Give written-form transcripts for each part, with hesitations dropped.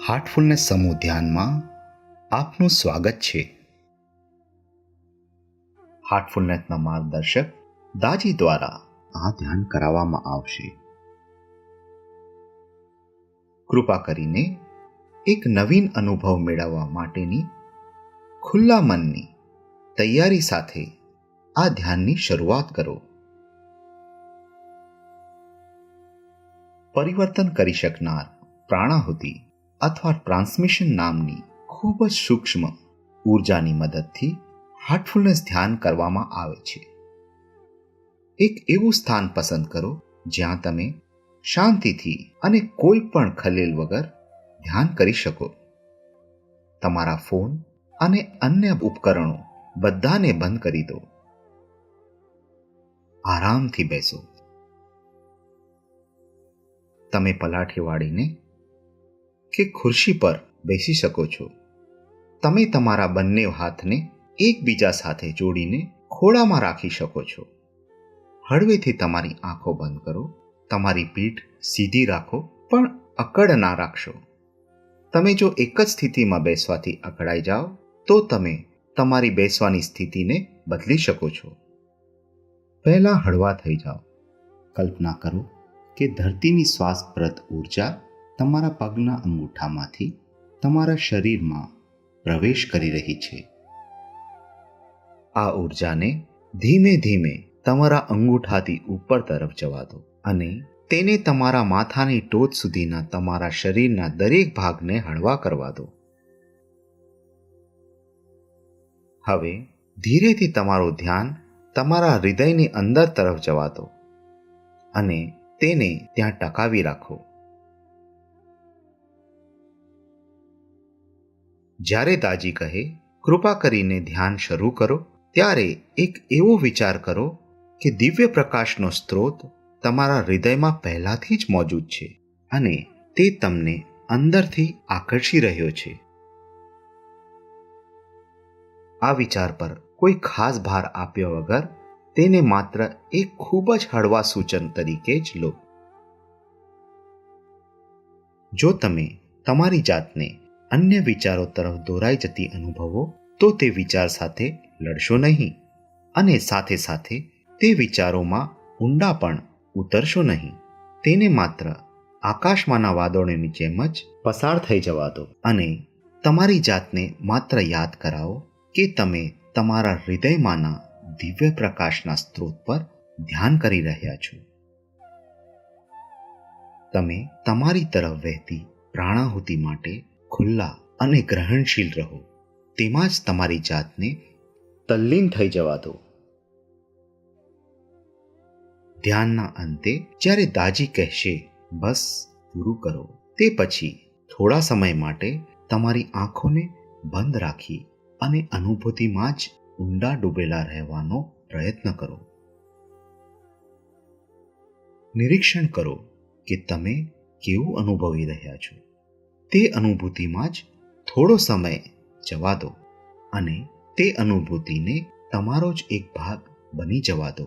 Heartfulness સમૂહ ધ્યાનમાં આપનું સ્વાગત છે. હાર્ટફુલનેસના માર્ગદર્શક દાજી દ્વારા આ ધ્યાન કરાવવામાં આવશે. કૃપા કરીને એક નવીન અનુભવ મેળવવા માટેની ખુલ્લા મનની તૈયારી સાથે આ ધ્યાનની શરૂઆત કરો. પરિવર્તન કરી શકનાર પ્રાણાહુતિ અથવા ટ્રાન્સમિશન નામની ખૂબ જ સૂક્ષ્મ ઊર્જાની મદદથી હાર્ટફુલનેસ ધ્યાન કરવામાં આવે છે. એક એવું સ્થાન પસંદ કરો જ્યાં તમે શાંતિથી અને કોઈ પણ ખલેલ વગર ધ્યાન કરી શકો. તમારા ફોન અને અન્ય ઉપકરણો બધાને બંધ કરી દો. આરામથી બેસો. તમે પલાઠી વાળીને કે ખુરશી પર બેસી શકો છો. તમે તમારા બંને હાથને એકબીજા સાથે જોડીને ખોળામાં રાખી શકો છો. હળવેથી તમારી આંખો બંધ કરો. તમારી પીઠ સીધી રાખો, પણ અકડ ના રાખશો. તમે જો એક જ સ્થિતિમાં બેસવાથી અકળાઈ જાઓ તો તમે તમારી બેસવાની સ્થિતિને બદલી શકો છો. પહેલા હળવા થઈ જાઓ. કલ્પના કરો કે ધરતીની શ્વાસપ્રદ ઊર્જા તમારા પગના અંગૂઠામાંથી તમારા શરીરમાં પ્રવેશ કરી રહી છે. આ ઊર્જાને ધીમે ધીમે તમારા અંગૂઠાથી ઉપર તરફ જવા દો અને તેને તમારા માથાની ટોચ સુધીના તમારા શરીરના દરેક ભાગને હળવા કરવા દો. હવે ધીરેથી તમારું ધ્યાન તમારા હૃદયની અંદર તરફ જવા દો અને તેને ત્યાં ટકાવી રાખો. જ્યારે દાજી કહે, કૃપા કરીને ધ્યાન શરૂ કરો, ત્યારે એક એવો વિચાર કરો કે દિવ્ય પ્રકાશનો સ્ત્રોત તમારા હૃદયમાં પહેલાથી જ મોજૂદ છે અને તે તમને અંદરથી આકર્ષી રહ્યો છે. આ વિચાર પર કોઈ ખાસ ભાર આપ્યા વગર તેને માત્ર એક ખૂબ જ હળવા સૂચન તરીકે જ લો. જો તમે તમારી જાતને અન્ય વિચારો તરફ દોરાઈ જતી અનુભવો તો તે વિચાર સાથે લડશો નહીં અને સાથે સાથે તે વિચારોમાં ઊંડા પણ ઉતરશો નહીં. તેને માત્ર આકાશમાંના વાદળોની જેમ જ પસાર થઈ જવા દો અને તમારી જાતને માત્ર યાદ કરાવો કે તમે તમારા હૃદયમાંના દિવ્ય પ્રકાશના સ્ત્રોત પર ધ્યાન કરી રહ્યા છો. તમે તમારી તરફ વહેતી પ્રાણાહુતિ માટે ખુલ્લા અને ગ્રહણશીલ રહો. તેમાં જ તમારી જાતને તલ્લીન થઈ જવા દો. ધ્યાનના અંતે જ્યારે દાજી કહેશે, બસ પૂરું કરો, તે પછી થોડા સમય માટે તમારી આંખોને બંધ રાખી અને અનુભૂતિમાં જ ઊંડા ડૂબેલા રહેવાનો પ્રયત્ન કરો. નિરીક્ષણ કરો કે તમે કેવું અનુભવી રહ્યા છો. તે અનુભૂતિમાં જ થોડો સમય જવા દો અને તે અનુભૂતિને તમારો જ એક ભાગ બની જવા દો.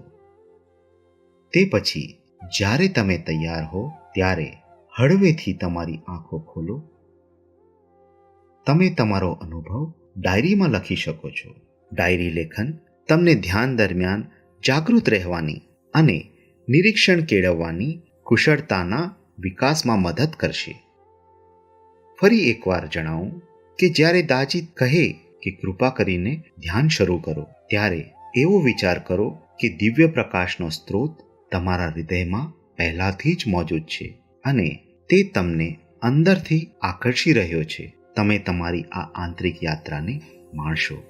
તે પછી જ્યારે તમે તૈયાર હો ત્યારે હળવેથી તમારી આંખો ખોલો. તમે તમારો અનુભવ ડાયરીમાં લખી શકો છો. ડાયરી લેખન તમને ધ્યાન દરમિયાન જાગૃત રહેવાની અને નિરીક્ષણ કેળવવાની કુશળતાના વિકાસમાં મદદ કરશે. ફરી એકવાર જણાવું કે જ્યારે દાજી કહે કે કૃપા કરીને ધ્યાન શરૂ કરો, ત્યારે એવો વિચાર કરો કે દિવ્ય પ્રકાશનો સ્ત્રોત તમારા હૃદયમાં પહેલાથી જ મોજૂદ છે અને તે તમને અંદરથી આકર્ષી રહ્યો છે. તમે તમારી આ આંતરિક યાત્રાને માણશો.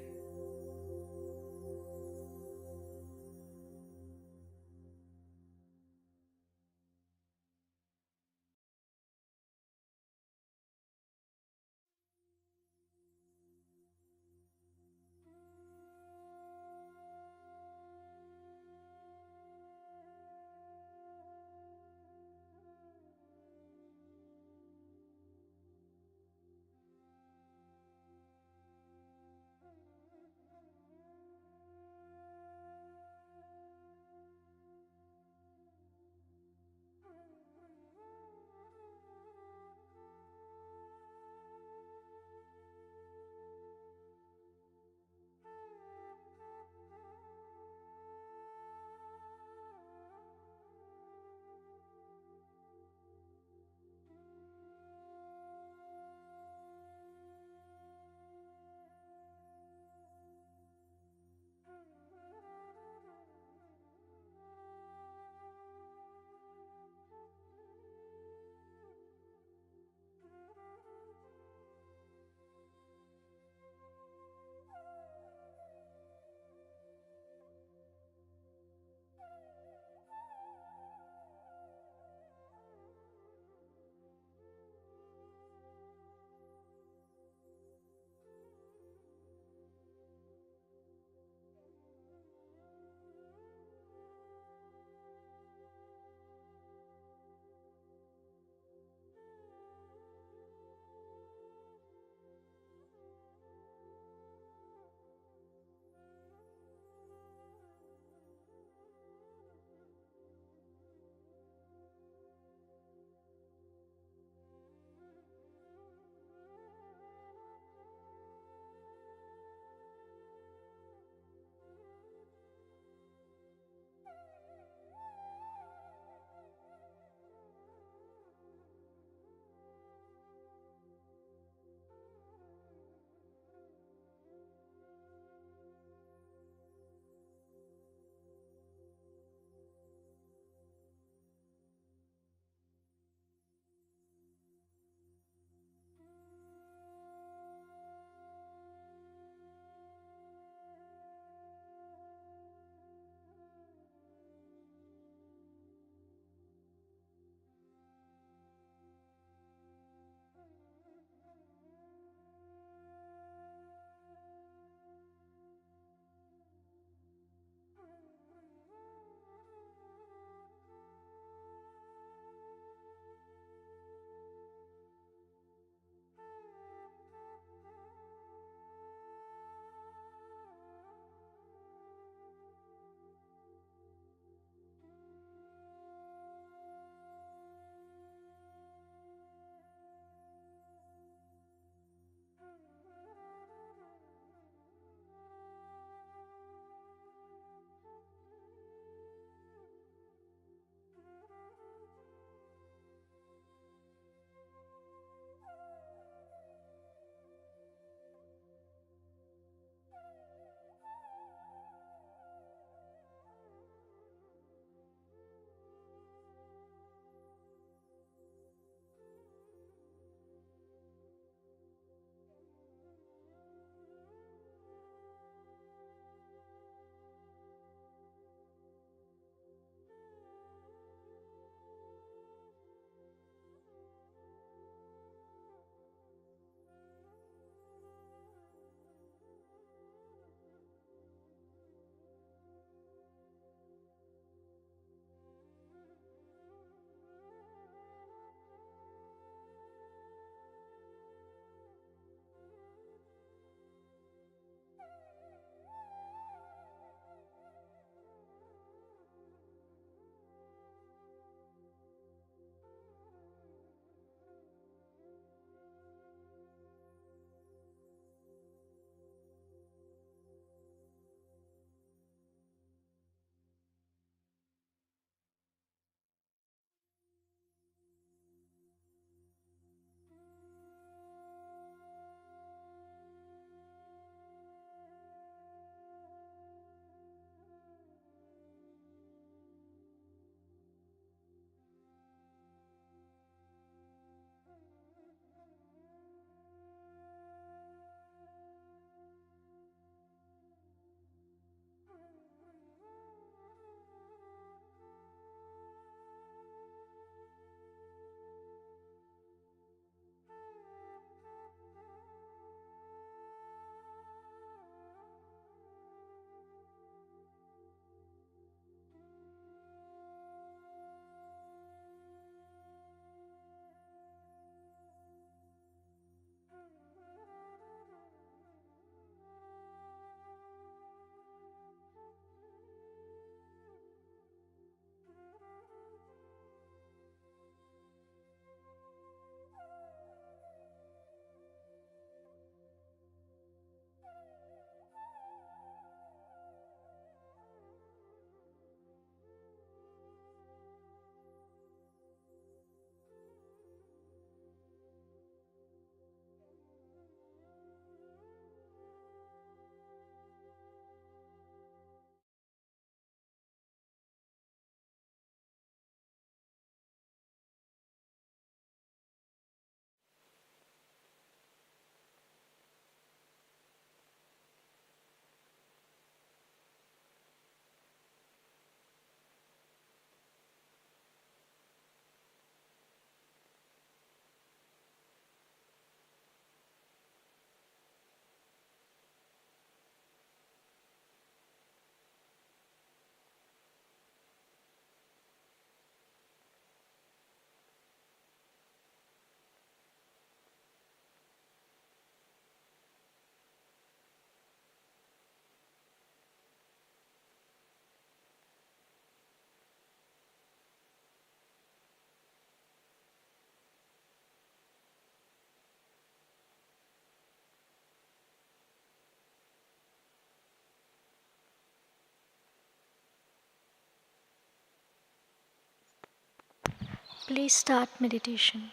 Please start meditation.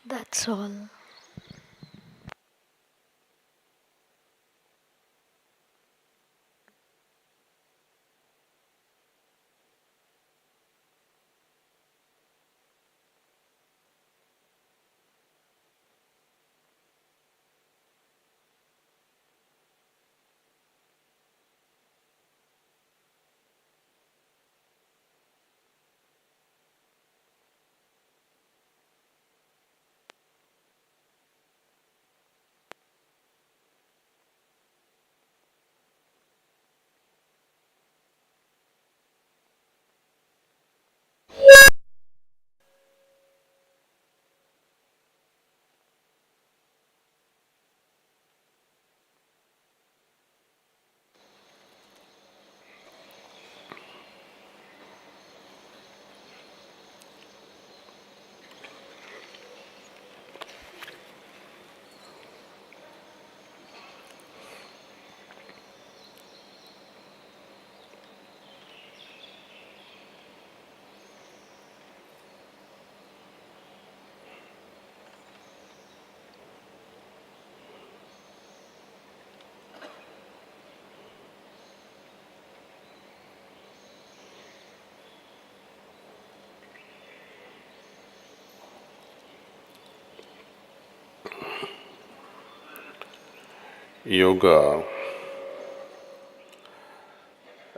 That's all. Yoga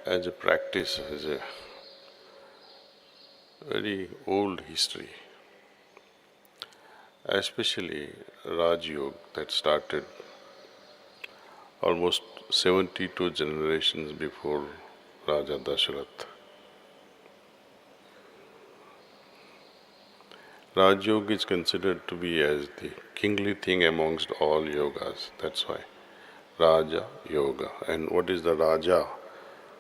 as a practice has a very old history, especially Raj Yoga that started almost 72 generations before Raja Dasharath. Raj Yoga is considered to be as the kingly thing amongst all yogas. That's why Raja Yoga. And what is the Raja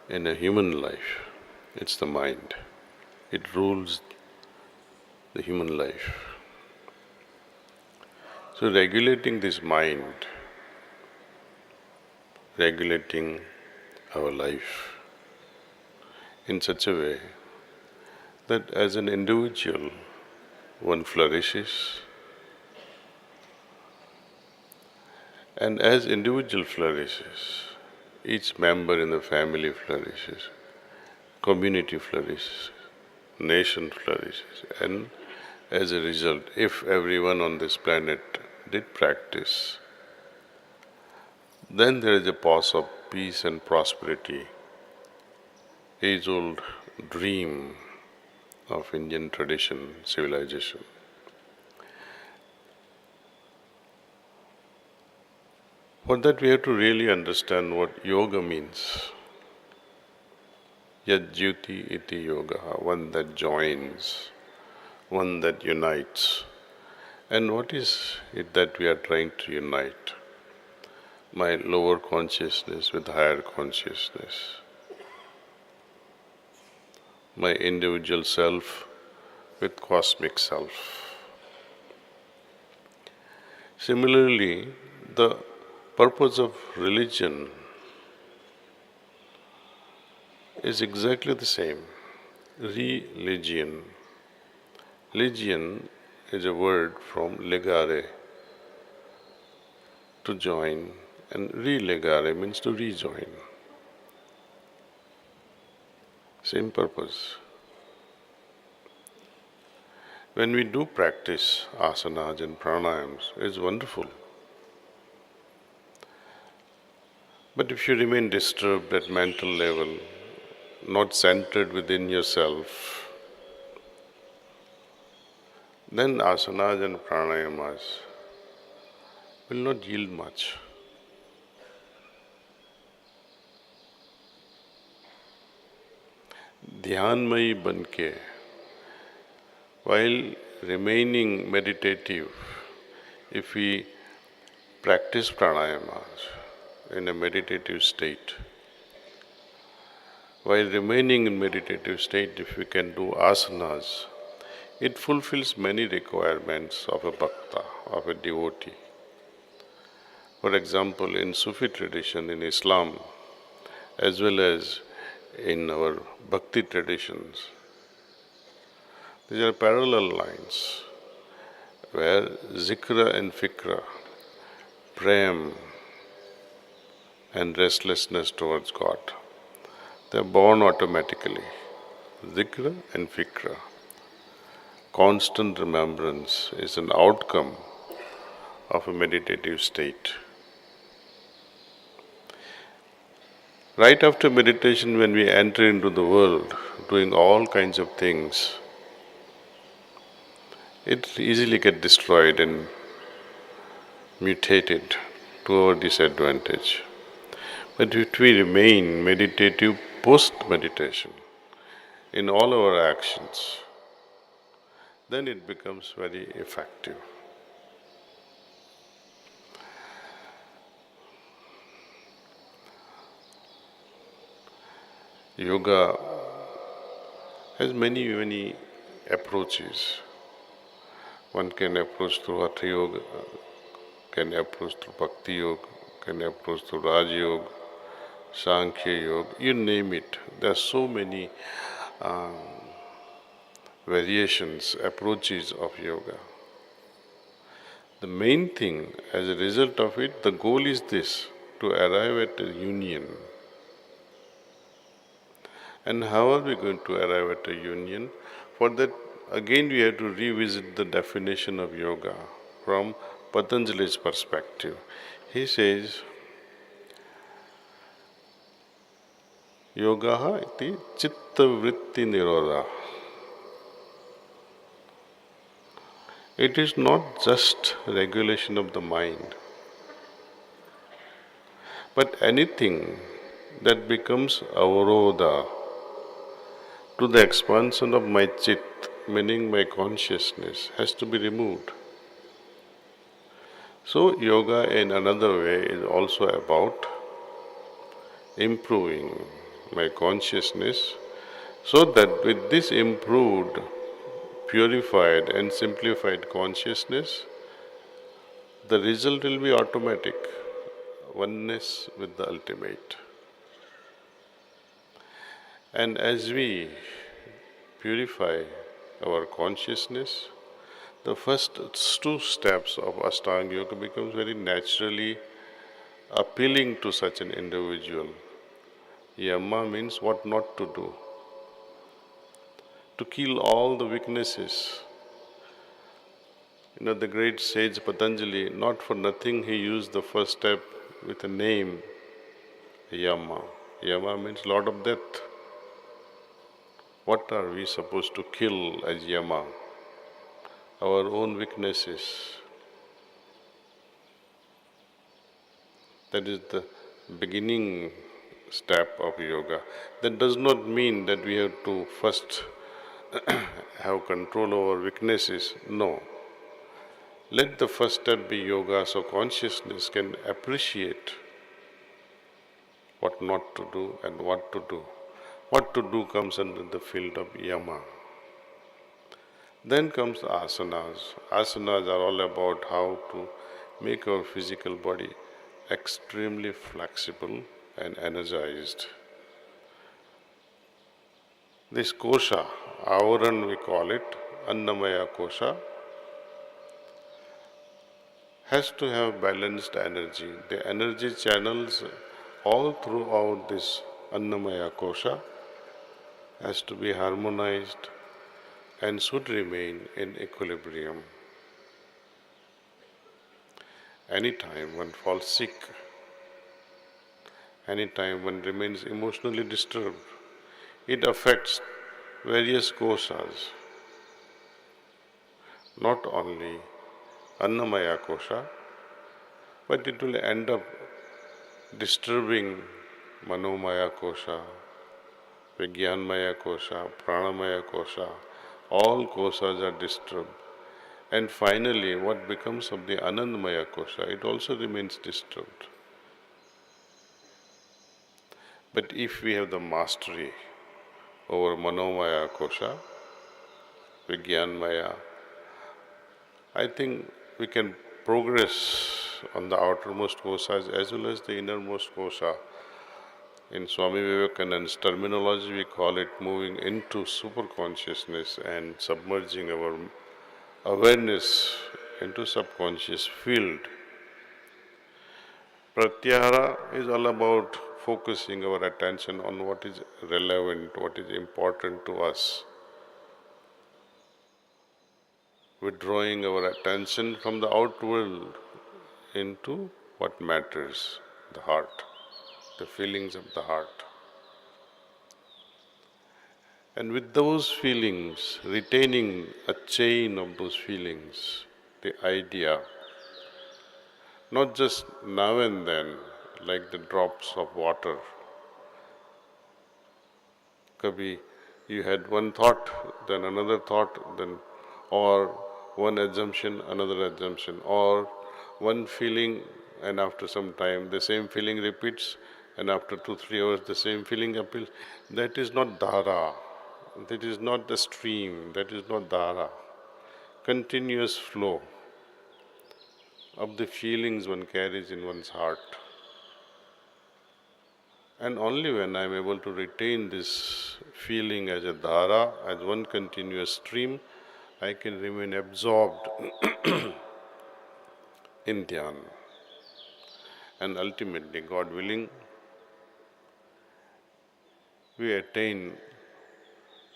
in a human life? It's the mind. It rules the human life. So regulating this mind, regulating our life in such a way that as an individual one flourishes, and as individual flourishes, each member in the family flourishes, community flourishes, nation flourishes, and as a result, if everyone on this planet did practice, then there is a pause of peace and prosperity, age-old dream of Indian tradition, civilization. For that we have to really understand what yoga means. Yajyuti iti yoga, one that joins, one that unites. And what is it that we are trying to unite? My lower consciousness with higher consciousness, my individual self with cosmic self. Similarly, the purpose of religion is exactly the same. Religion. Legion is a word from legare, to join, and relegare means to rejoin. Same purpose. When we do practice asanas and pranayams, it's wonderful. But if you remain disturbed at mental level, not centered within yourself, then asanas and pranayamas will not yield much. Dhyanmayi banke, while remaining meditative, if we practice pranayamas in a meditative state, while remaining in meditative state, if we can do asanas, it fulfills many requirements of a bhakta, of a devotee. For example, in Sufi tradition, in Islam, as well as in our bhakti traditions, these are parallel lines. where zikra and fikra, prem and restlessness towards God, they're born automatically. Zikra and fikra, constant remembrance, is an outcome of a meditative state. Right after meditation, when we enter into the world, doing all kinds of things, it easily gets destroyed and mutated to our disadvantage. But if we remain meditative post meditation in all our actions, then it becomes very effective. Yoga has many approaches. One can approach through Hatha Yoga, can approach through Bhakti Yoga, can approach through Raj Yoga, Sankhya Yoga, you name it. There are so many variations, approaches of yoga. The main thing, as a result of it, the goal is this, to arrive at a union. And how are we going to arrive at a union? For that, again, we have to revisit the definition of yoga from Patanjali's perspective. He says, Yoga iti chitta vritti nirodha. It is not just regulation of the mind, but anything that becomes avarodha to the expansion of my chit, meaning my consciousness, has to be removed. So, yoga in another way is also about improving my consciousness so that with this improved, purified, and simplified consciousness, the result will be automatic, oneness with the ultimate. And as we purify our consciousness, the first two steps of Ashtanga Yoga becomes very naturally appealing to such an individual. Yama means what not to do. To kill all the weaknesses. The great sage Patanjali, not for nothing he used the first step with a name, Yama. Yama means Lord of Death. What are we supposed to kill as Yama? Our own weaknesses. That is the beginning step of yoga. That does not mean that we have to first have control over weaknesses. No. Let the first step be yoga so consciousness can appreciate what not to do and what to do. What to do comes under the field of yama. Then comes asanas. Asanas are all about how to make our physical body extremely flexible and energized. This kosha, avaran we call it, annamaya kosha, has to have balanced energy. The energy channels all throughout this annamaya kosha has to be harmonized and should remain in equilibrium. Anytime one falls sick, anytime one remains emotionally disturbed, it affects various koshas, not only Annamaya kosha, but it will end up disturbing Manomaya kosha, Vigyanmaya kosha, Pranamaya kosha. All koshas are disturbed. And finally, what becomes of the Anandamaya kosha, it also remains disturbed. But if we have the mastery over Manomaya kosha, Vigyanmaya, I think we can progress on the outermost koshas as well as the innermost kosha. In Swami Vivekananda's terminology, we call it moving into super consciousness and submerging our awareness into subconscious field. Pratyahara is all about focusing our attention on what is relevant, what is important to us, withdrawing our attention from the outworld into what matters, the heart, the feelings of the heart. And with those feelings, retaining a chain of those feelings, the idea, not just now and then, like the drops of water. Kabhi you had one thought, then another thought, then or one assumption, another assumption, or one feeling, and after some time the same feeling repeats, and after 2-3 hours the same feeling appeals. That is not dhara. That is not the stream. That is not dhara. Continuous flow of the feelings one carries in one's heart. And only when I am able to retain this feeling as a dhara, as one continuous stream, I can remain absorbed in dhyan. And ultimately, God willing, we attain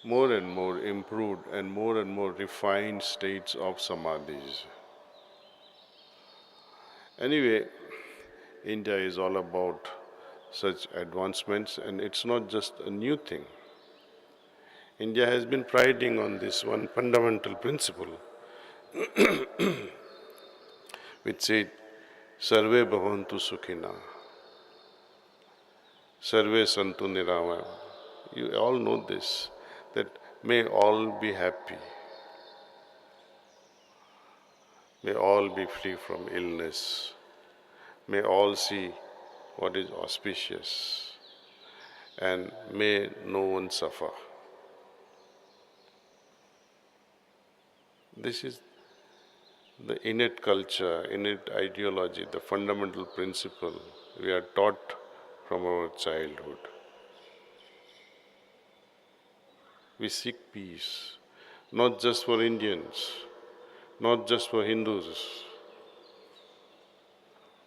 more and more improved and more refined states of samadhis. Anyway, India is all about such advancements, and it's not just a new thing. India has been priding on this one fundamental principle, which said, Sarve bhavantu sukhina, Sarve santu nirama. You all know this, that may all be happy, may all be free from illness, may all see what is auspicious, and may no one suffer. This is the innate culture, innate ideology, the fundamental principle we are taught from our childhood. We seek peace, not just for Indians, not just for Hindus,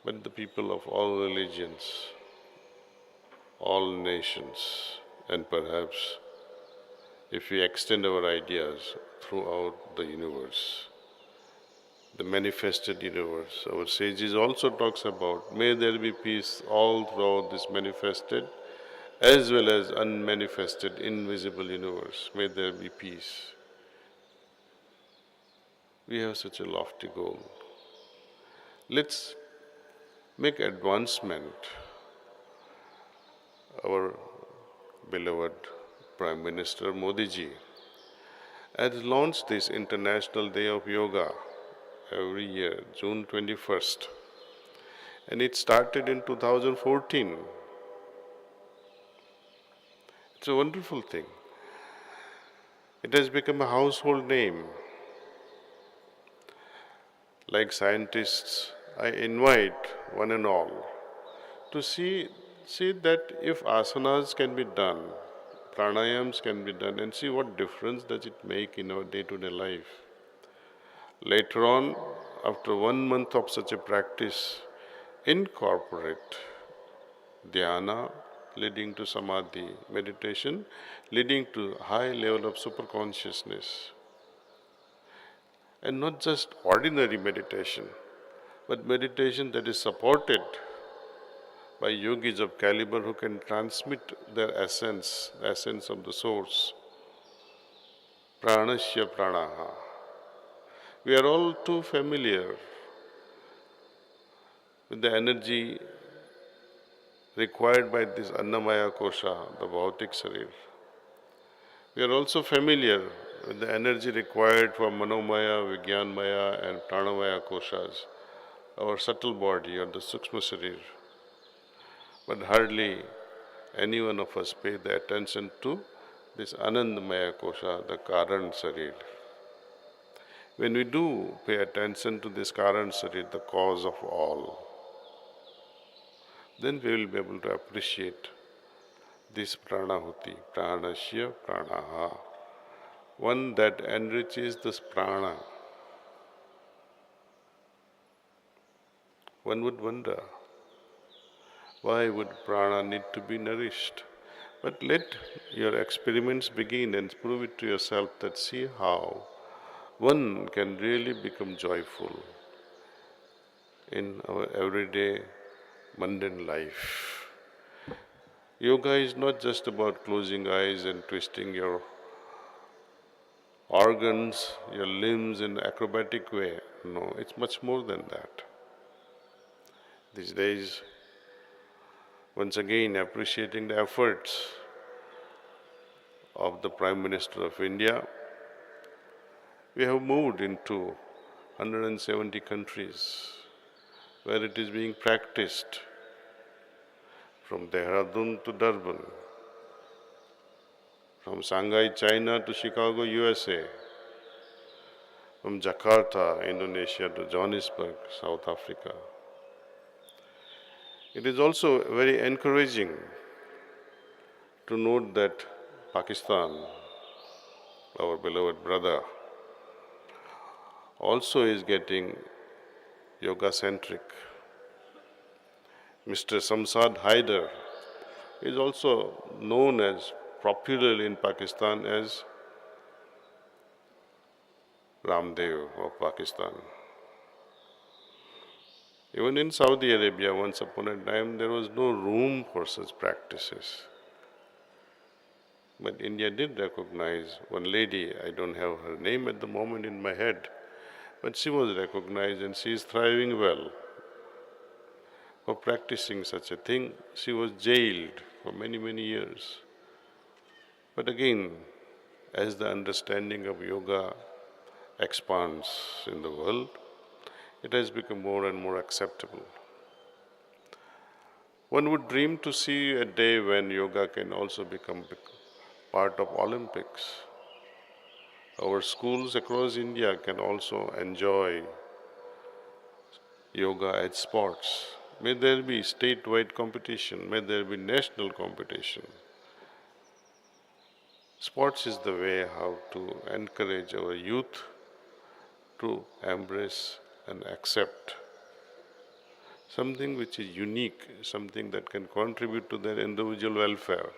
but the people of all religions, all nations, and perhaps if we extend our ideas throughout the universe, the manifested universe. Our sages also talks about, may there be peace all throughout this manifested as well as unmanifested invisible universe. May there be peace. We have such a lofty goal. Let's make advancement. Our beloved Prime Minister Modi ji has launched this International Day of Yoga every year, June 21st. And it started in 2014. It's a wonderful thing. It has become a household name. Like scientists, I invite one and all to see that if asanas can be done, pranayams can be done, and see what difference does it make in our day-to-day life. Later on, after 1 month of such a practice, incorporate dhyana leading to samadhi, meditation leading to high level of superconsciousness. And not just ordinary meditation, but meditation that is supported by yogis of caliber who can transmit their essence, the essence of the source. Pranasya pranaha. We are all too familiar with the energy required by this Annamaya Kosha, the Bhautik Sarir. We are also familiar with the energy required for Manomaya, Vijnanmaya and Pranamaya Koshas, our subtle body or the Sukshma Sarir. But hardly any one of us pay the attention to this Anandamaya Kosha, the Karan Sarir. When we do pay attention to this Karan Sarir, the cause of all, then we will be able to appreciate this pranahuti, pranasya pranaha, one that enriches this prana, One would wonder, why would prana need to be nourished? But let your experiments begin and prove it to yourself that see how one can really become joyful in our everyday mundane life. Yoga is not just about closing eyes and twisting your organs, your limbs in acrobatic way. No, it's much more than that. These days, once again appreciating the efforts of the Prime Minister of India, we have moved into 170 countries where it is being practiced, from Dehradun to Durban, from Shanghai, China to Chicago, USA, from Jakarta, Indonesia to Johannesburg, South Africa. It is also very encouraging to note that Pakistan, our beloved brother, also is getting yoga-centric. Mr. Samsad Haider is also known as popularly in Pakistan as Ramdev of Pakistan. Even in Saudi Arabia, once upon a time, there was no room for such practices. But India did recognize one lady, I don't have her name at the moment in my head, but she was recognized and she is thriving well. For practicing such a thing, she was jailed for many, many years. But again, as the understanding of yoga expands in the world, it has become more and more acceptable. One would dream to see a day when yoga can also become part of Olympics. Our schools across India can also enjoy yoga as sports. May there be statewide competition, may there be national competition. Sports is the way how to encourage our youth to embrace and accept something which is unique, something that can contribute to their individual welfare.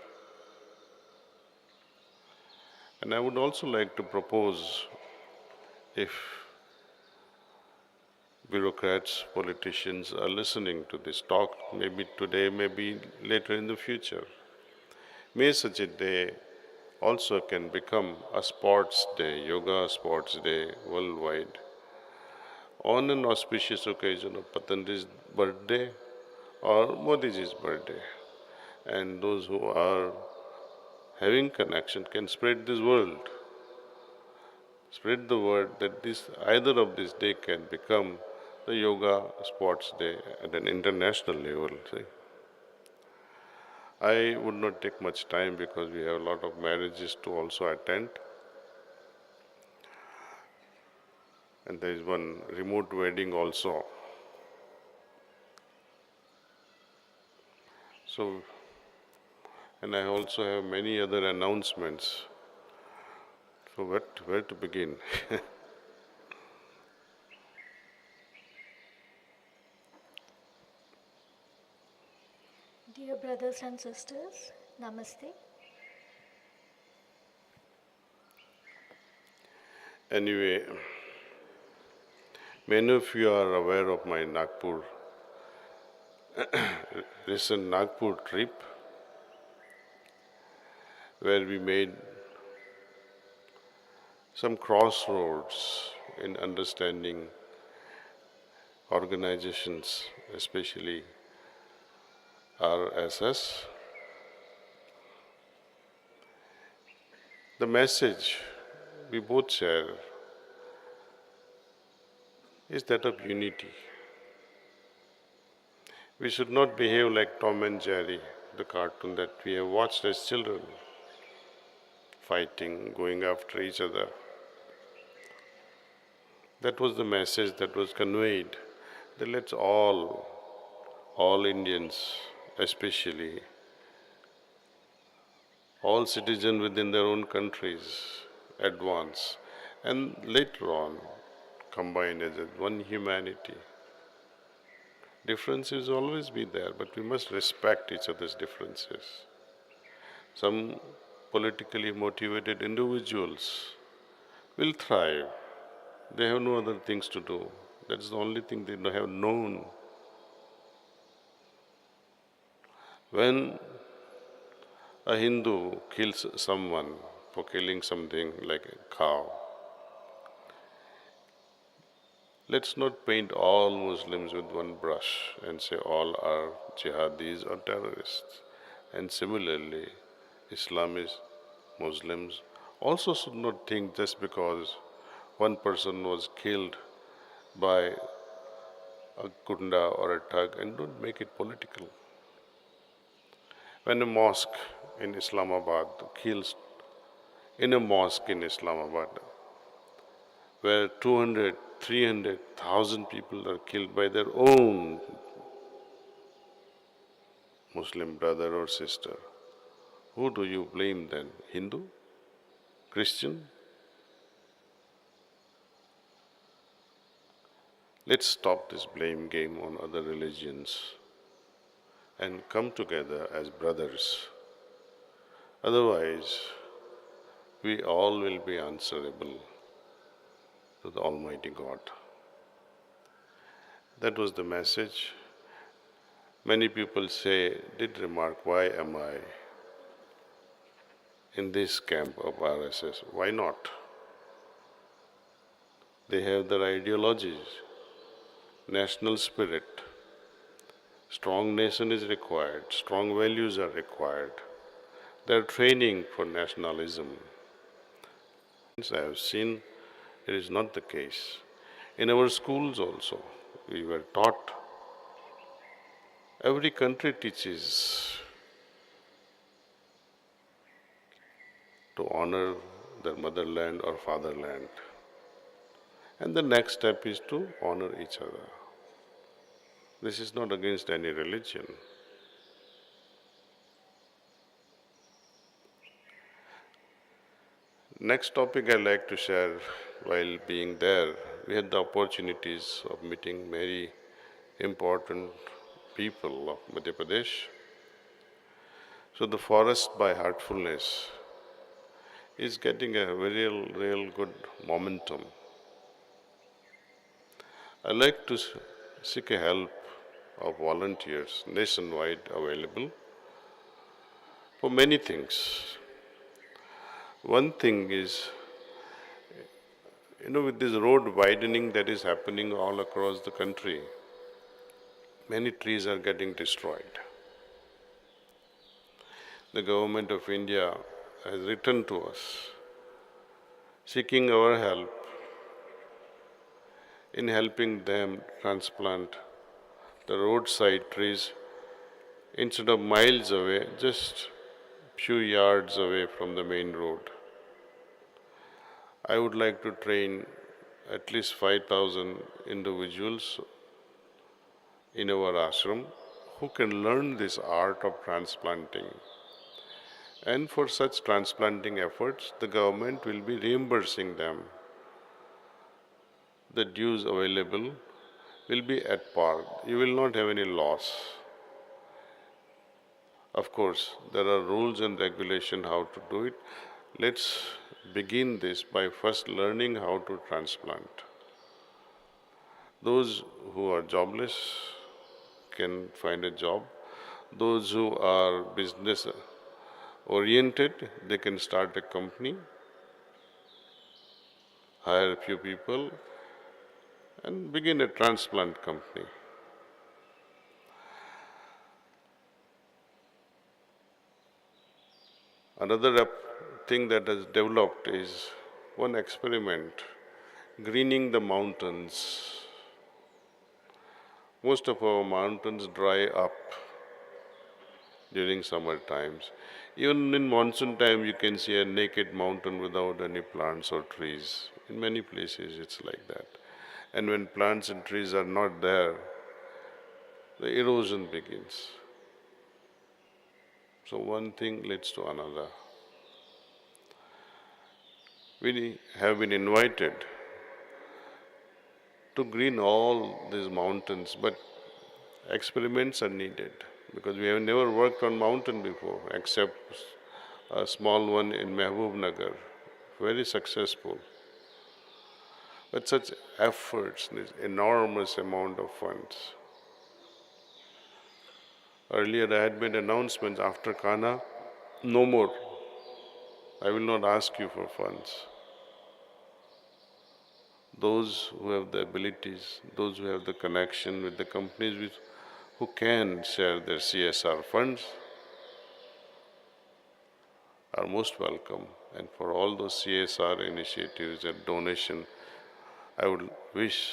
And I would also like to propose, if bureaucrats, politicians are listening to this talk, maybe today, maybe later in the future, may such a day also can become a sports day, yoga sports day worldwide, on an auspicious occasion of Patanjali's birthday or Modiji's birthday. And those who are having connection can spread this world, spread the word that this either of this day can become the yoga sports day at an international level. See? I would not take much time because we have a lot of marriages to also attend. And there is one remote wedding also. So, and I also have many other announcements. So where to begin? Dear brothers and sisters, Namaste. Anyway, many of you are aware of my Nagpur, recent Nagpur trip, where we made some crossroads in understanding organizations, especially RSS. The message we both share is that of unity. We should not behave like Tom and Jerry, the cartoon that we have watched as children, fighting, going after each other. That was the message that was conveyed, that let's all Indians especially, all citizens within their own countries advance and later on combine as one humanity. Differences will always be there, but we must respect each other's differences. Some politically motivated individuals will thrive. They have no other things to do. That's the only thing they have known. When a Hindu kills someone for killing something like a cow, let's not paint all Muslims with one brush and say all are jihadis or terrorists. And similarly, Islamists, Muslims also should not think just because one person was killed by a gunda or a thug and don't make it political. When a mosque in Islamabad kills, in a mosque in Islamabad, where 200, 300,000 people are killed by their own Muslim brother or sister, who do you blame then? Hindu? Christian? Let's stop this blame game on other religions and come together as brothers. Otherwise, we all will be answerable to the Almighty God. That was the message. Many people did remark, why am I in this camp of RSS? Why not? They have their ideologies, national spirit. Strong nation is required, strong values are required. They are training for nationalism. I have seen it is not the case. In our schools also, we were taught, every country teaches to honor their motherland or fatherland. And the next step is to honor each other. This is not against any religion. Next topic I'd like to share, while being there, we had the opportunities of meeting very important people of Madhya Pradesh. So the forest by Heartfulness is getting a real good momentum. I like to seek a help of volunteers nationwide available for many things. One thing is, with this road widening that is happening all across the country, many trees are getting destroyed. The government of India has written to us, seeking our help in helping them transplant the roadside trees instead of miles away, just few yards away from the main road. I would like to train at least 5,000 individuals in our ashram who can learn this art of transplanting. And for such transplanting efforts, the government will be reimbursing them. The dues available will be at par. You will not have any loss. Of course, there are rules and regulation how to do it. Let's begin this by first learning how to transplant. Those who are jobless can find a job. Those who are business oriented, they can start a company, hire a few people, and begin a transplant company. Another thing that has developed is one experiment, greening the mountains. Most of our mountains dry up during summer times. Even in monsoon time, you can see a naked mountain without any plants or trees. In many places, it's like that. And when plants and trees are not there, the erosion begins. So one thing leads to another. We have been invited to green all these mountains, but experiments are needed because we have never worked on mountain before except a small one in Mehboob Nagar, very successful. But such efforts need enormous amount of funds. Earlier I had made announcements after Kana, no more. I will not ask you for funds. Those who have the abilities, those who have the connection with the companies who can share their CSR funds are most welcome. And for all those CSR initiatives and donation, I would wish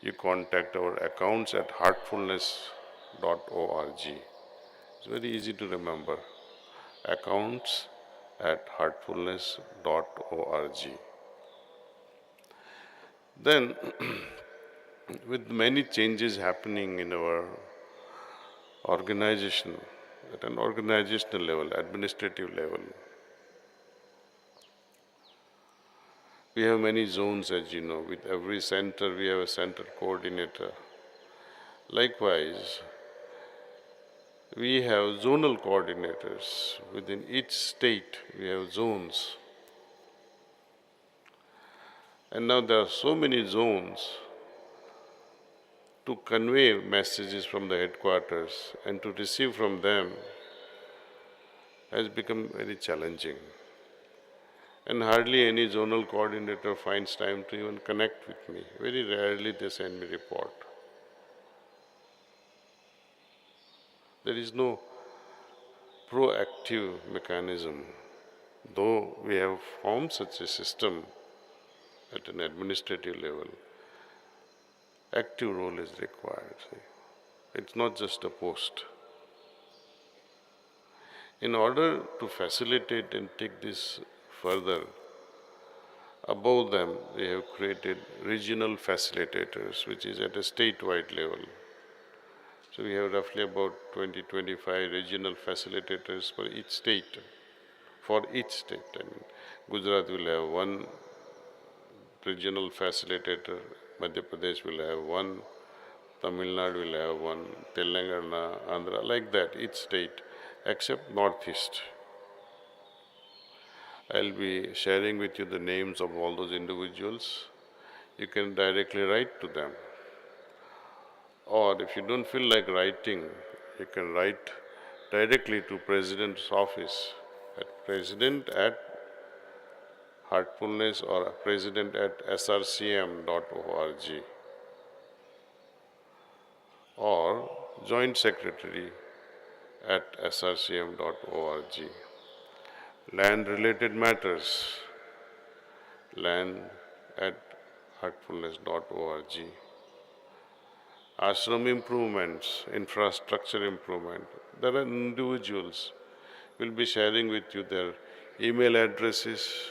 you contact our accounts at heartfulness.org. It's very easy to remember. Accounts at heartfulness.org. Then, with many changes happening in our organization, at an organizational level, administrative level, we have many zones, as you know. With every center, we have a center coordinator. Likewise, we have zonal coordinators. Within each state, we have zones. And now there are so many zones to convey messages from the headquarters and to receive from them has become very challenging. And hardly any zonal coordinator finds time to even connect with me. Very rarely they send me report. There is no proactive mechanism. Though we have formed such a system at an administrative level, active role is required. It's not just a post. In order to facilitate and take this further, above them we have created regional facilitators, which is at a statewide level. So we have roughly about 20-25 regional facilitators for each state. Gujarat will have one regional facilitator, Madhya Pradesh will have one, Tamil Nadu will have one, Telangana, Andhra, like that, each state, except Northeast. I'll be sharing with you the names of all those individuals. You can directly write to them. Or if you don't feel like writing, you can write directly to President's office at president@heartfulness or president@srcm.org or Joint Secretary at srcm.org. Land-related matters, land@heartfulness.org. Ashram improvements, infrastructure improvement. There are individuals will be sharing with you their email addresses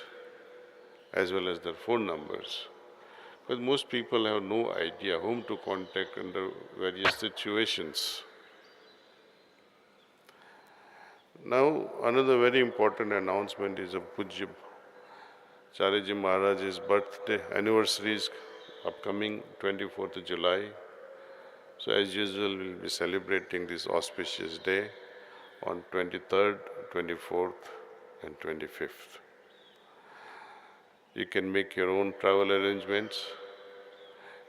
as well as their phone numbers. But most people have no idea whom to contact under various situations. Now, another very important announcement is of Pujya Chariji Maharaj's birthday anniversary is upcoming 24th of July. So as usual, we'll be celebrating this auspicious day on 23rd, 24th and 25th. You can make your own travel arrangements.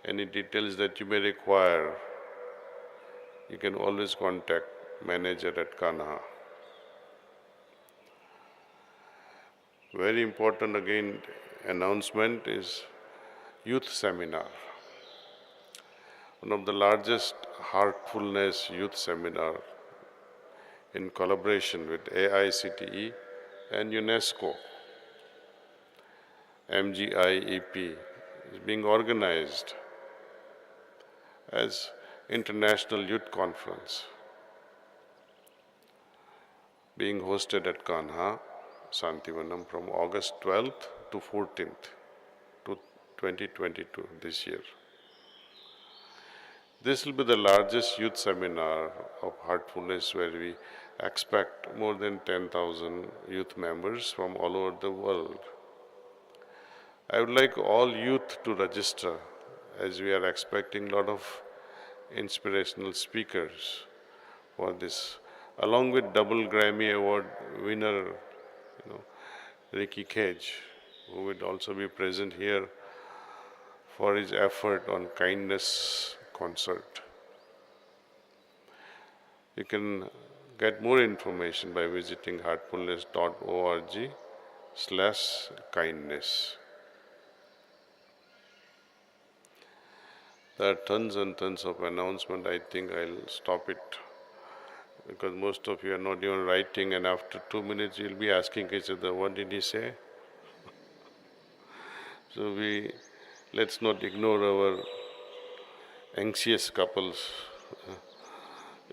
Any details that you may require, you can always contact manager at Kanha. Very important again announcement is youth seminar. One of the largest Heartfulness youth seminar in collaboration with AICTE and UNESCO. MGIEP is being organized as International Youth Conference, being hosted at Kanha, Santivanam from August 12th to 14th to 2022 this year. This will be the largest youth seminar of Heartfulness where we expect more than 10,000 youth members from all over the world. I would like all youth to register as we are expecting a lot of inspirational speakers for this, along with double Grammy Award winner, Ricky Cage, who would also be present here for his effort on kindness concert. You can get more information by visiting heartfulness.org/kindness. There are tons and tons of announcements. I think I'll stop it because most of you are not even writing, and after 2 minutes you'll be asking each other, what did he say? So let's not ignore our anxious couples.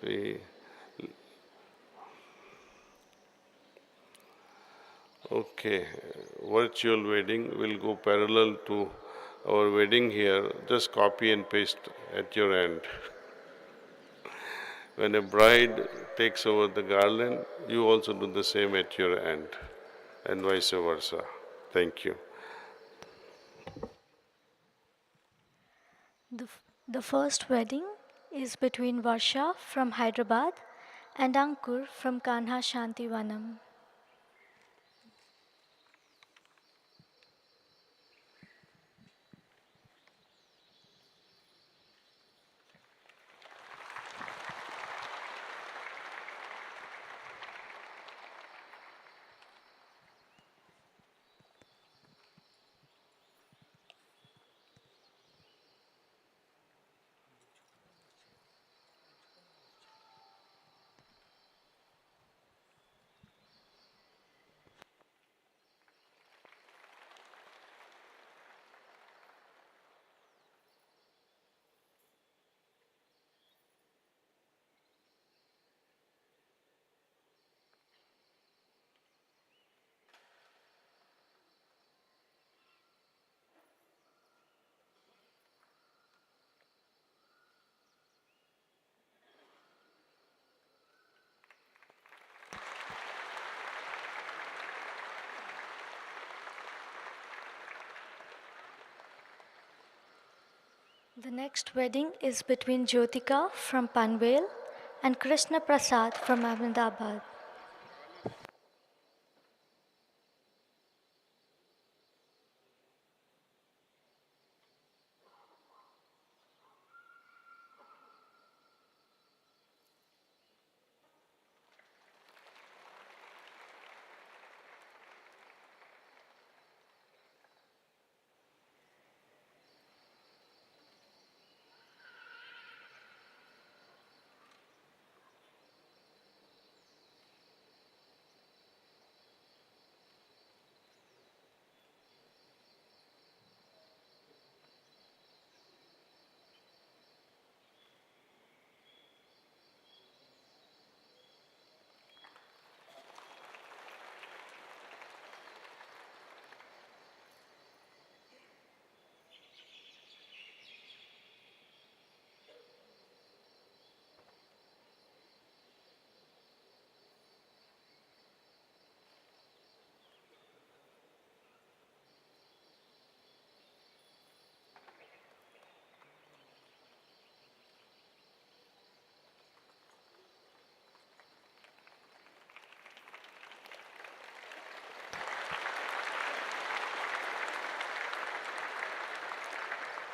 We, okay, virtual wedding will go parallel to our wedding here. Just copy and paste at your end. When a bride takes over the garland, you also do the same at your end, and vice versa. Thank you. The first wedding is between Varsha from Hyderabad and Ankur from Kanha Shantivanam. The next wedding is between Jyotika from Panvel and Krishna Prasad from Ahmedabad.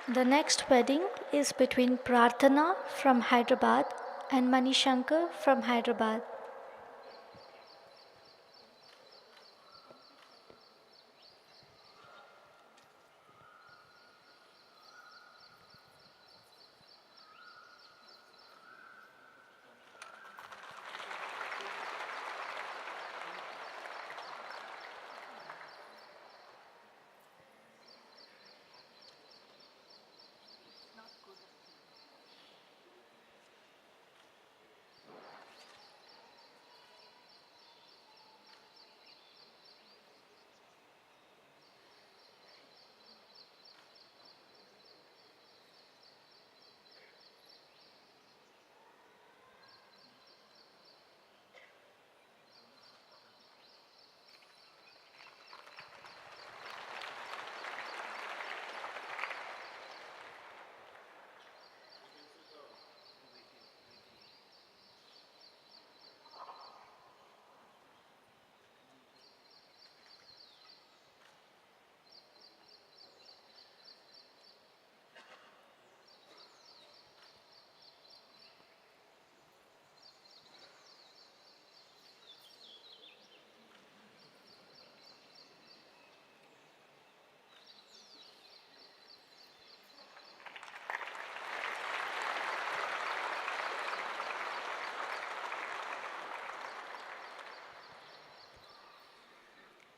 The next wedding is between Prarthana from Hyderabad and Manishankar from Hyderabad.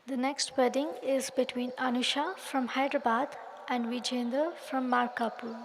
The next wedding is between Anusha from Hyderabad and Vijender from Markapur.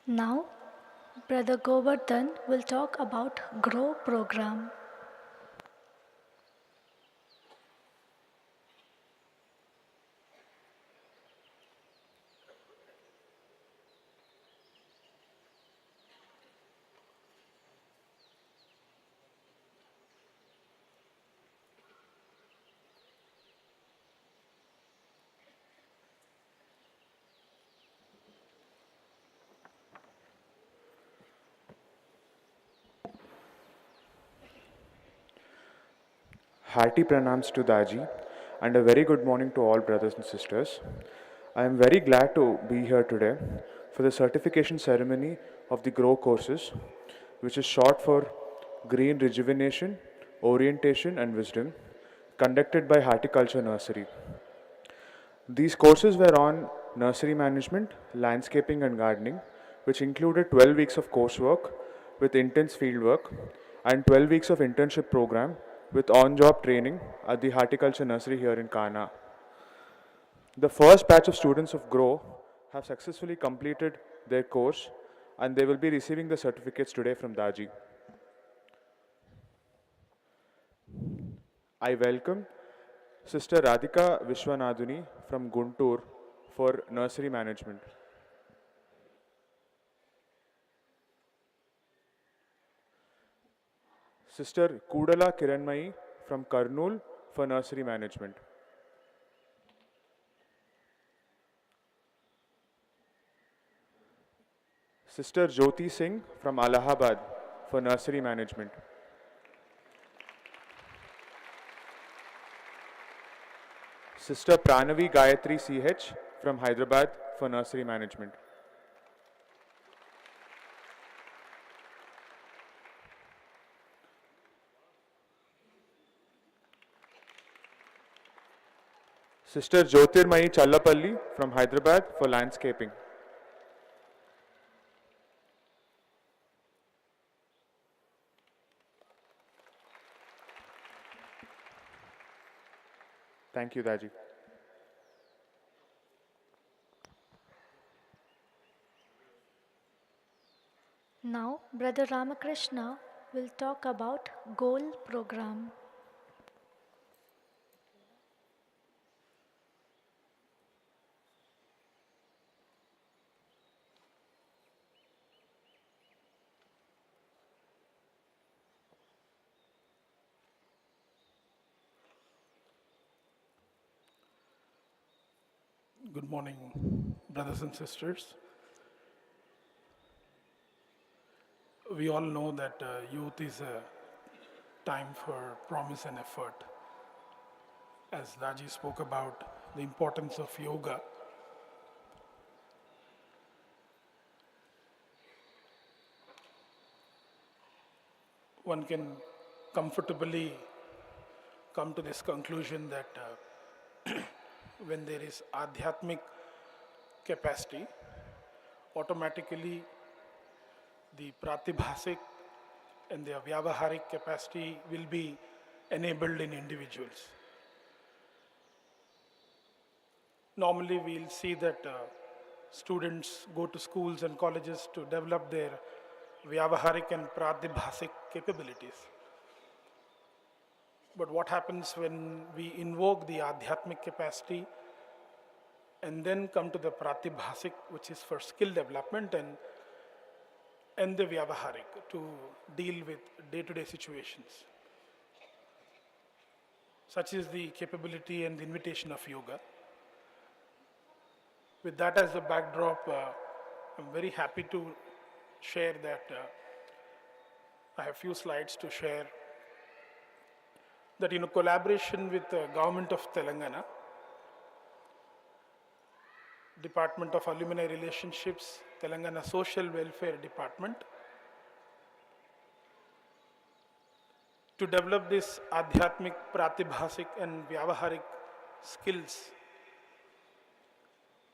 Now, Brother Govardhan will talk about GROW program. Hearty pranams to Daji and a very good morning to all brothers and sisters. I am very glad to be here today for the certification ceremony of the GROW courses, which is short for Green Rejuvenation, Orientation and Wisdom, conducted by Horticulture Nursery. These courses were on nursery management, landscaping, and gardening, which included 12 weeks of coursework with intense fieldwork and 12 weeks of internship program with on job training at the Horticulture Nursery here in Kana. The first batch of students of GROW have successfully completed their course and they will be receiving the certificates today from Daji. I welcome Sister Radhika Vishwanaduni from Guntur for nursery management. Sister Kudala Kiranmai from Karnool for nursery management. Sister Jyoti Singh from Allahabad for nursery management. Sister Pranavi Gayatri CH from Hyderabad for nursery management. Sister Jyotirmayi Challapalli from Hyderabad for landscaping. Thank you, Daji. Now, Brother Ramakrishna will talk about GOAL program. Good morning, brothers and sisters. We all know that youth is a time for promise and effort. As Raji spoke about the importance of yoga, one can comfortably come to this conclusion that when there is adhyatmic capacity, automatically the pratibhasik and the vyavaharik capacity will be enabled in individuals. Normally, we'll see that students go to schools and colleges to develop their vyavaharik and pratibhasik capabilities. But what happens when we invoke the adhyatmic capacity and then come to the pratibhasik, which is for skill development, and the vyavaharik to deal with day-to-day situations? Such is the capability and the invitation of yoga. With that as a backdrop, I'm very happy to share that I have few slides to share that in collaboration with the government of Telangana, Department of Alumni Relationships, Telangana Social Welfare Department, to develop this adhyatmic, pratibhasik and vyavaharik skills,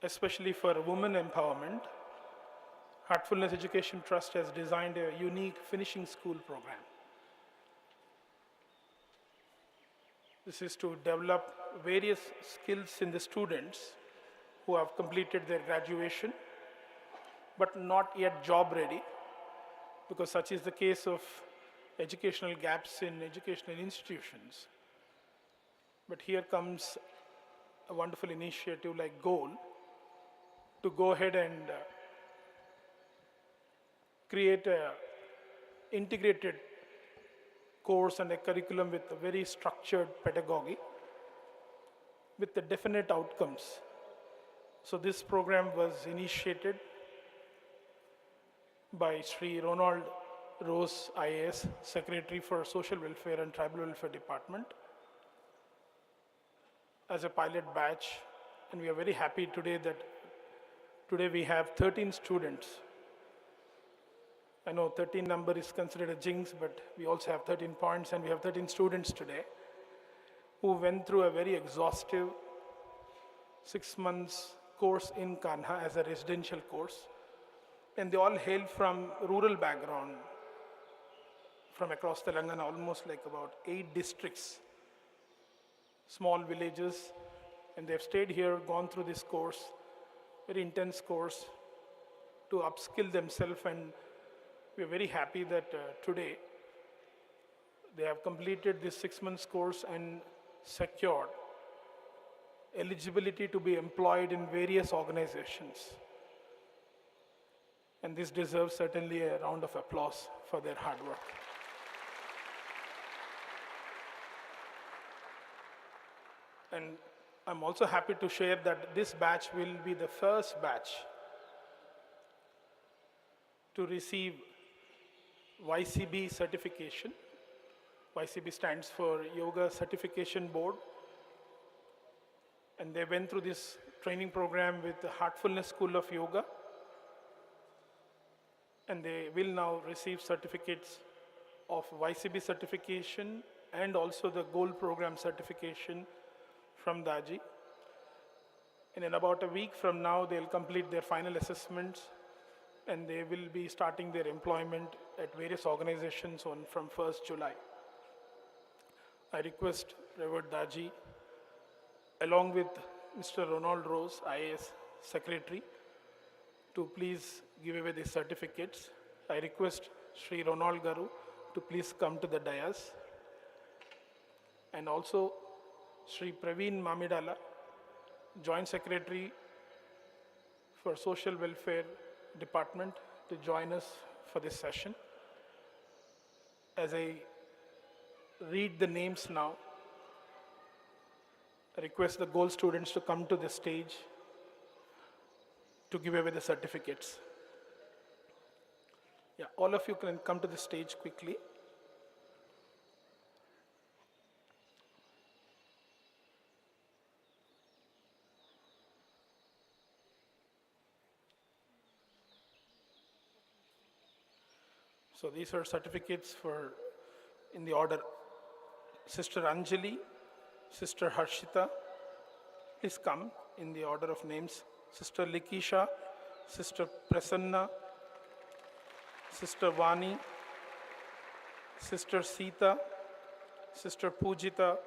especially for women empowerment, Heartfulness Education Trust has designed a unique finishing school program. This is to develop various skills in the students who have completed their graduation but not yet job ready, because such is the case of educational gaps in educational institutions. But here comes a wonderful initiative like GOAL to go ahead and create a integrated course and a curriculum with a very structured pedagogy with the definite outcomes. So this program was initiated by Sri Ronald Rose, IAS, Secretary for Social Welfare and Tribal Welfare Department, as a pilot batch. And we are very happy today that today we have 13 students. I know 13 number is considered a jinx, but we also have 13 points, and we have 13 students today who went through a very exhaustive 6 months course in Kanha as a residential course. And they all hail from rural background, from across Telangana, almost like about 8 districts, small villages, and they've stayed here, gone through this course, very intense course, to upskill themselves. And we're very happy that today they have completed this 6 months course and secured eligibility to be employed in various organizations. And this deserves certainly a round of applause for their hard work. And I'm also happy to share that this batch will be the first batch to receive YCB certification. YCB stands for Yoga Certification Board. And they went through this training program with the Heartfulness School of Yoga. And they will now receive certificates of YCB certification and also the Gold Program certification from Daji. And in about a week from now, they'll complete their final assessments, and they will be starting their employment at various organizations from 1st July. I request Reverend Daji, along with Mr. Ronald Rose, IAS Secretary, to please give away the certificates. I request Sri Ronald Garu to please come to the dais. And also Sri Praveen Mamidala, Joint Secretary for Social Welfare Department, to join us for this session. As I read the names now, I request the Gold students to come to the stage to give away the certificates. Yeah, all of you can come to the stage quickly. So these are certificates for, in the order, Sister Anjali, Sister Harshita, please come in the order of names. Sister Likisha, Sister Prasanna, Sister Vani, Sister Sita, Sister Pujita,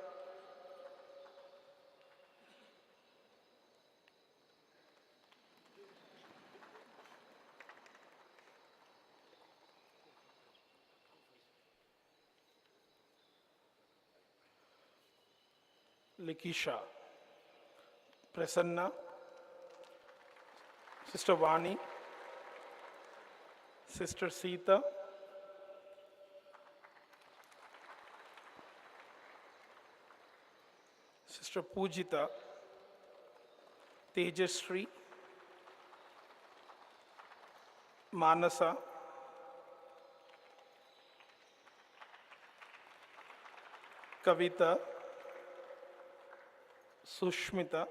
Likisha, Prasanna, Sister Vani, Sister Sita, Sister Pujita, Tejasri, Manasa, Kavita, Sushmita,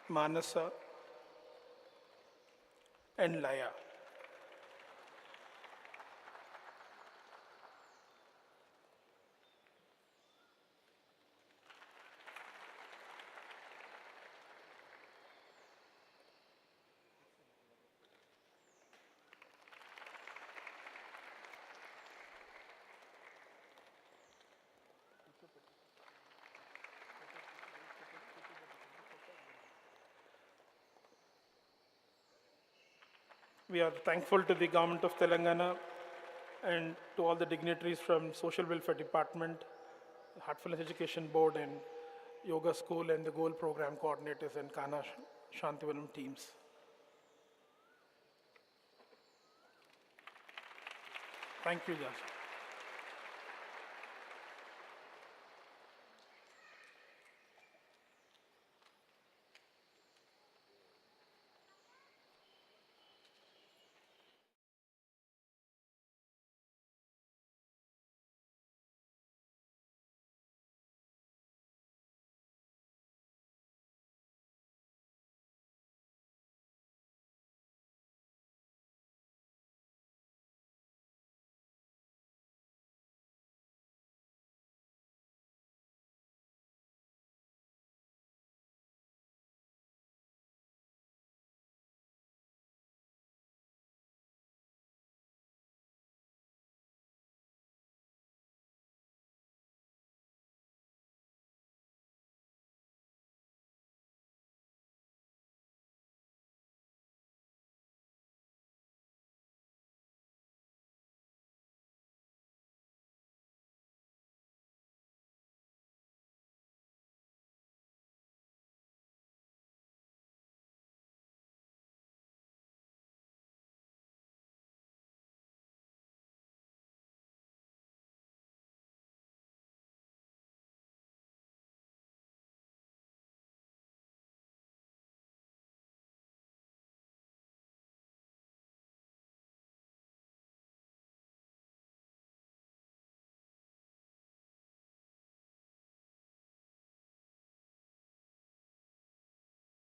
Manasa, and Laya. We are thankful to the government of Telangana and to all the dignitaries from Social Welfare Department, Heartfulness Education Board and Yoga School and the Goal Program coordinators and Kana Shantivaram teams. Thank you, Jashi.